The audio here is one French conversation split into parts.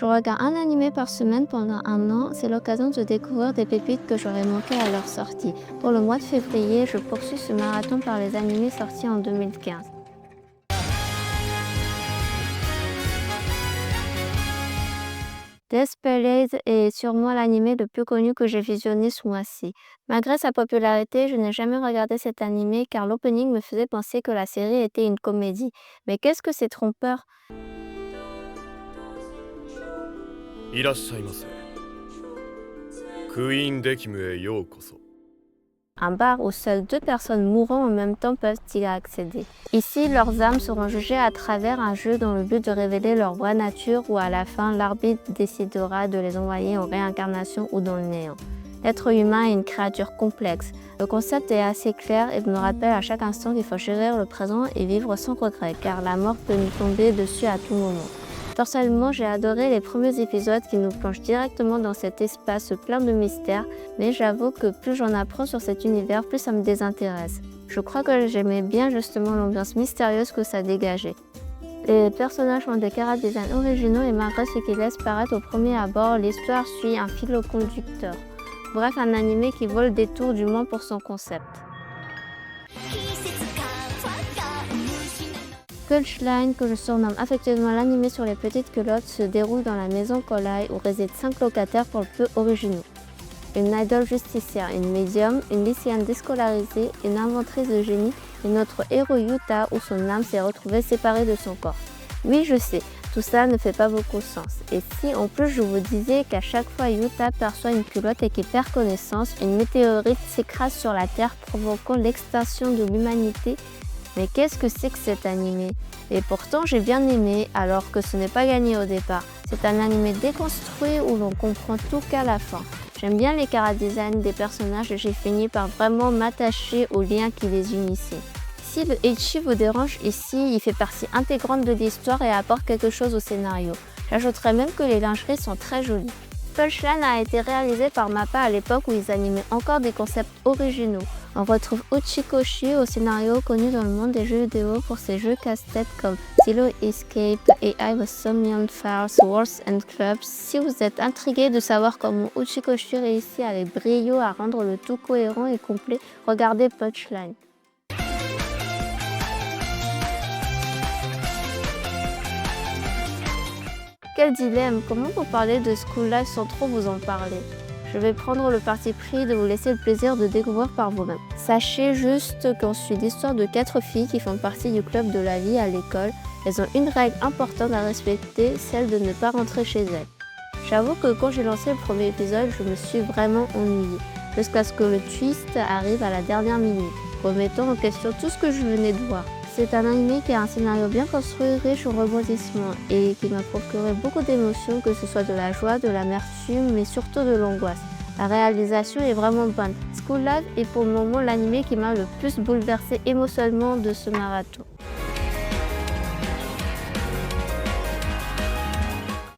Je regarde un animé par semaine pendant un an, c'est l'occasion de découvrir des pépites que j'aurais manquées à leur sortie. Pour le mois de février, je poursuis ce marathon par les animés sortis en 2015. Death Parade est sûrement l'animé le plus connu que j'ai visionné ce mois-ci. Malgré sa popularité, je n'ai jamais regardé cet animé car l'opening me faisait penser que la série était une comédie. Mais qu'est-ce que c'est trompeur? いらっしゃいませ。クイーンデキムへようこそ。 Un bar où seules deux personnes mourant en même temps peuvent y accéder. Ici, leurs âmes seront jugées à travers un jeu dans le but de révéler leur vraie nature où à la fin, l'arbitre décidera de les envoyer en réincarnation ou dans le néant. L'être humain est une créature complexe. Le concept est assez clair et me rappelle à chaque instant qu'il faut chérir le présent et vivre sans regret car la mort peut nous tomber dessus à tout moment. Personnellement, j'ai adoré les premiers épisodes qui nous plongent directement dans cet espace plein de mystères, mais j'avoue que plus j'en apprends sur cet univers, plus ça me désintéresse. Je crois que j'aimais bien justement l'ambiance mystérieuse que ça dégageait. Les personnages ont des chara-design originaux et malgré ce qu'ils laissent paraître au premier abord, l'histoire suit un fil conducteur. Bref, un animé qui vole des tours du monde pour son concept. Punchline, que je surnomme affectueusement l'animé sur les petites culottes, se déroule dans la maison Kolai où résident 5 locataires pour le peu originaux. Une idole justicière, une médium, une lycéenne déscolarisée, une inventrice de génie et notre héros Yuta où son âme s'est retrouvée séparée de son corps. Oui, je sais, tout ça ne fait pas beaucoup sens. Et si en plus je vous disais qu'à chaque fois Yuta perçoit une culotte et qu'il perd connaissance, une météorite s'écrase sur la Terre provoquant l'extinction de l'humanité. Mais qu'est-ce que c'est que cet animé? Et pourtant j'ai bien aimé alors que ce n'est pas gagné au départ. C'est un animé déconstruit où l'on comprend tout qu'à la fin. J'aime bien les chara-design des personnages et j'ai fini par vraiment m'attacher aux liens qui les unissaient. Si le ecchi vous dérange ici, il fait partie intégrante de l'histoire et apporte quelque chose au scénario. J'ajouterais même que les lingeries sont très jolies. Punchline a été réalisé par MAPPA à l'époque où ils animaient encore des concepts originaux. On retrouve Uchikoshi au scénario connu dans le monde des jeux vidéo pour ses jeux casse-tête comme Silo Escape et I Was Some Young Files, Wars and Clubs. Si vous êtes intrigué de savoir comment Uchikoshi réussit avec brio à rendre le tout cohérent et complet, regardez Punchline. Quel dilemme! Comment vous parler de School Life sans trop vous en parler? Je vais prendre le parti pris de vous laisser le plaisir de découvrir par vous-même. Sachez juste qu'on suit l'histoire de 4 filles qui font partie du club de la vie à l'école. Elles ont une règle importante à respecter, celle de ne pas rentrer chez elles. J'avoue que quand j'ai lancé le premier épisode, je me suis vraiment ennuyée, jusqu'à ce que le twist arrive à la dernière minute, remettant en question tout ce que je venais de voir. C'est un animé qui a un scénario bien construit, riche en rebondissements et qui m'a procuré beaucoup d'émotions, que ce soit de la joie, de l'amertume, mais surtout de l'angoisse. La réalisation est vraiment bonne. School Life est pour le moment l'animé qui m'a le plus bouleversé émotionnellement de ce marathon.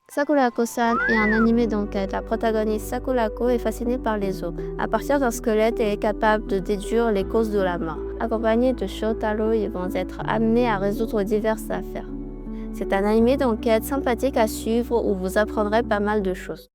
Sakurako-san est un animé d'enquête. La protagoniste Sakurako est fascinée par les os. À partir d'un squelette, elle est capable de déduire les causes de la mort. Accompagnés de Shotaro, ils vont être amenés à résoudre diverses affaires. C'est un animé d'enquête sympathique à suivre où vous apprendrez pas mal de choses.